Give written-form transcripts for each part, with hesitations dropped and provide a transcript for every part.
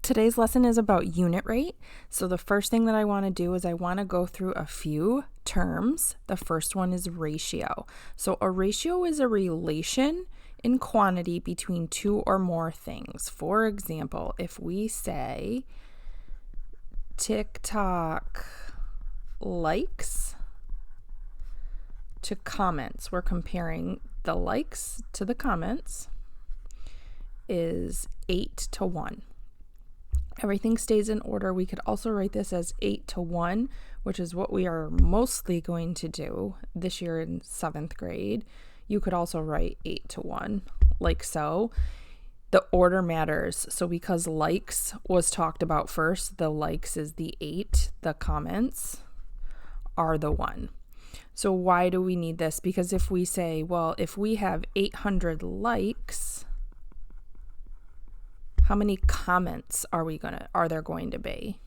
Today's lesson is about unit rate. So the first thing that I want to do is I want to go through a few terms. The first one is ratio. So a ratio is a relation in quantity between two or more things. For example, if we say TikTok likes to comments, we're comparing the likes to the comments is 8 to 1. Everything stays in order. We could also write this as 8 to 1, which is what we are mostly going to do this year in 7th grade. You could also write 8 to 1, like so. The order matters. So because likes was talked about first, the likes is the 8, the comments are the 1. So why do we need this? Because if we say, well, if we have 800 likes, how many comments are there going to be?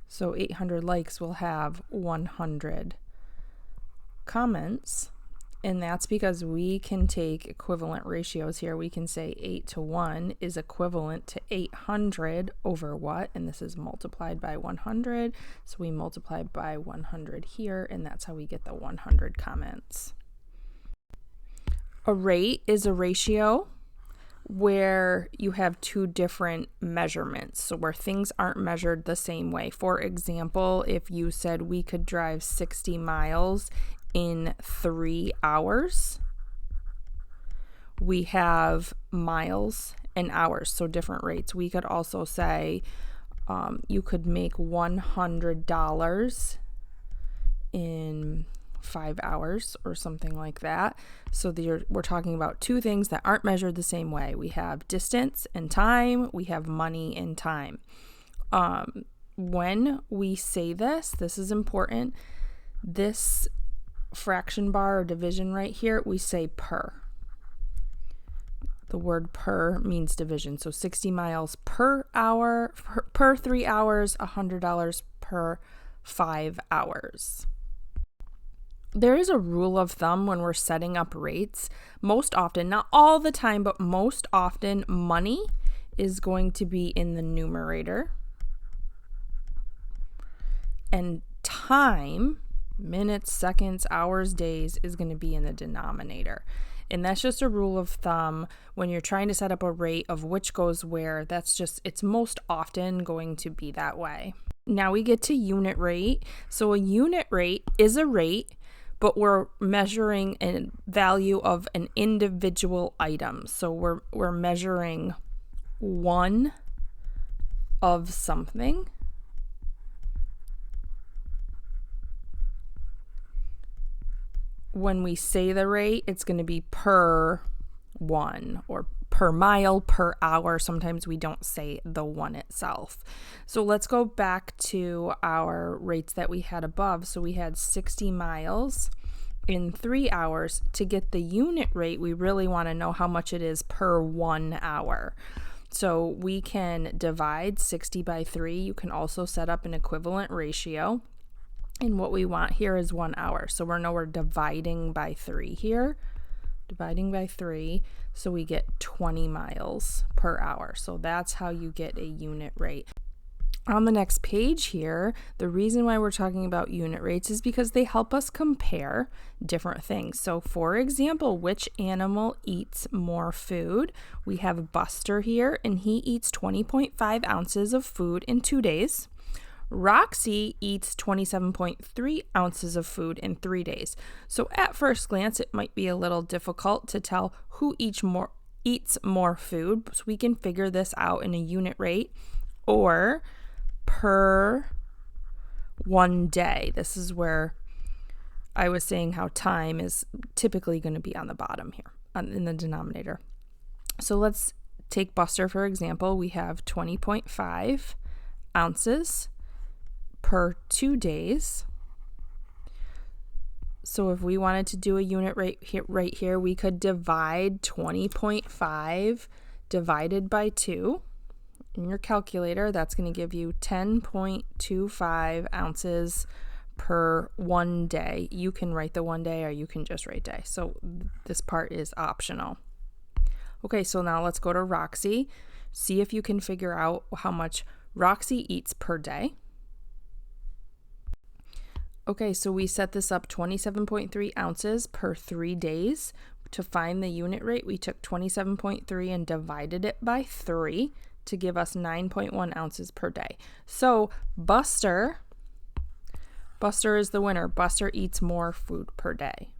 So 800 likes will have 100 comments, and that's because we can take equivalent ratios here. We can say 8 to 1 is equivalent to 800 over what? And this is multiplied by 100. So we multiply by 100 here, and that's how we get the 100 comments. A rate is a ratio where you have two different measurements, so where things aren't measured the same way. For example, if you said we could drive 60 miles in 3 hours, we have miles and hours, so different rates. We could also say you could make $100 in 5 hours or something like that. So we're talking about two things that aren't measured the same way. We have distance and time. We have money and time. When we say this is important. This fraction bar or division right here, we say per. The word per means division. So 60 miles per hour, per 3 hours, $100 per 5 hours. There is a rule of thumb when we're setting up rates. Most often, not all the time, but most often, money is going to be in the numerator. And time, minutes, seconds, hours, days, is going to be in the denominator. And that's just a rule of thumb when you're trying to set up a rate of which goes where. It's most often going to be that way. Now we get to unit rate. So a unit rate is a rate, but we're measuring a value of an individual item. So we're measuring one of something. When we say the rate, it's going to be per one or per mile, per hour. Sometimes we don't say the one itself. So let's go back to our rates that we had above. So we had 60 miles in 3 hours. To get the unit rate, we really want to know how much it is per 1 hour. So we can divide 60 by 3. You can also set up an equivalent ratio. And what we want here is 1 hour. So we're dividing by 3 here. Dividing by 3, so we get 20 miles per hour. So that's how you get a unit rate. On the next page here, the reason why we're talking about unit rates is because they help us compare different things. So for example, which animal eats more food? We have Buster here, and he eats 20.5 ounces of food in 2 days. Roxy eats 27.3 ounces of food in 3 days. So at first glance, it might be a little difficult to tell who eats more food. So we can figure this out in a unit rate or per 1 day. This is where I was saying how time is typically going to be on the bottom here in the denominator. So let's take Buster, for example. We have 20.5 ounces per 2 days. So if we wanted to do a unit rate right here, we could divide 20.5 divided by 2 in your calculator. That's going to give you 10.25 ounces per 1 day. You can write the 1 day or you can just write day. So this part is optional. Okay, so now let's go to Roxy. See if you can figure out how much Roxy eats per day. Okay, so we set this up 27.3 ounces per 3 days. To find the unit rate, we took 27.3 and divided it by 3 to give us 9.1 ounces per day. So Buster is the winner. Buster eats more food per day.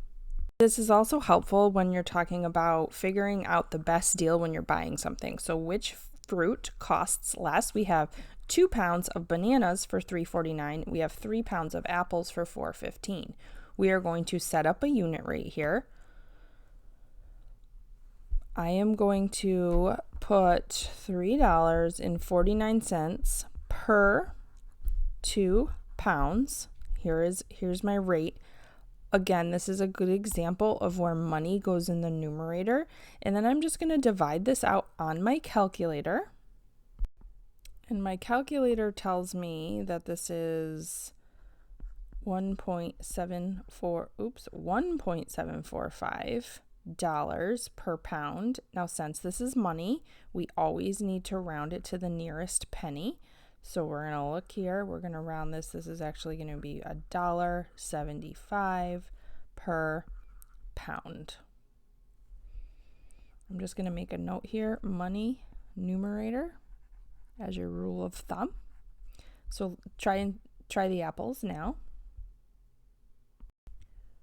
This is also helpful when you're talking about figuring out the best deal when you're buying something. So which fruit costs less? We have 2 pounds of bananas for $3.49. We have 3 pounds of apples for $4.15. We are going to set up a unit rate here. I am going to put $3.49 per 2 pounds. Here's my rate. Again, this is a good example of where money goes in the numerator. And then I'm just going to divide this out on my calculator. And my calculator tells me that this is 1.745 dollars per pound. Now, since this is money, we always need to round it to the nearest penny. So we're going to look here. We're going to round this. This is actually going to be $1.75 per pound. I'm just going to make a note here, money numerator as your rule of thumb. So try the apples now.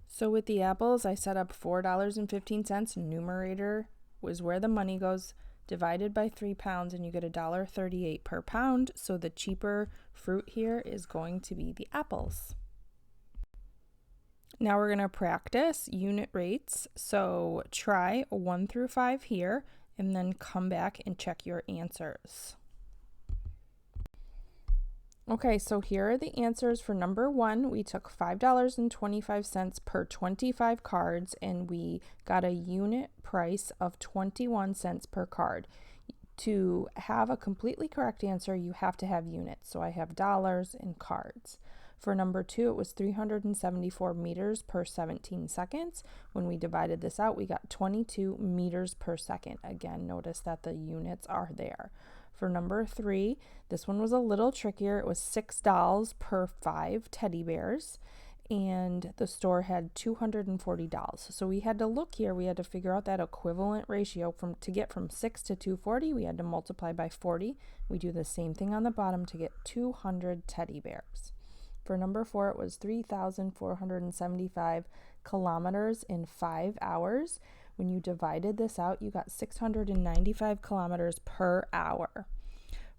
So with the apples, I set up $4.15. Numerator was where the money goes, divided by 3 pounds, and you get $1.38 per pound. So the cheaper fruit here is going to be the apples. Now we're going to practice unit rates. So try 1 through 5 here, and then come back and check your answers. Okay, so here are the answers for number 1. We took $5.25 per 25 cards, and we got a unit price of 21 cents per card. To have a completely correct answer, you have to have units. So I have dollars and cards. For number 2, it was 374 meters per 17 seconds. When we divided this out, we got 22 meters per second. Again, notice that the units are there. For number 3, this one was a little trickier. It was $6 per 5 teddy bears, and the store had $240. So we had to look here. We had to figure out that equivalent ratio to get from 6 to 240. We had to multiply by 40. We do the same thing on the bottom to get 200 teddy bears. For number 4, it was 3,475 kilometers in 5 hours. When you divided this out, you got 695 kilometers per hour.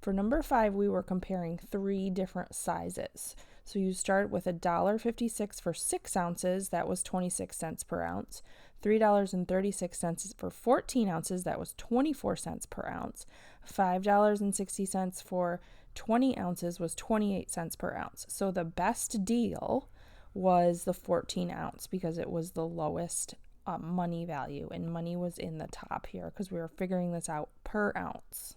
For number 5, we were comparing 3 different sizes. So you start with $1.56 for 6 ounces, that was 26 cents per ounce. $3.36 for 14 ounces, that was 24 cents per ounce. $5.60 for 20 ounces was 28 cents per ounce. So the best deal was the 14 ounce because it was the lowest money value, and money was in the top here because we were figuring this out per ounce.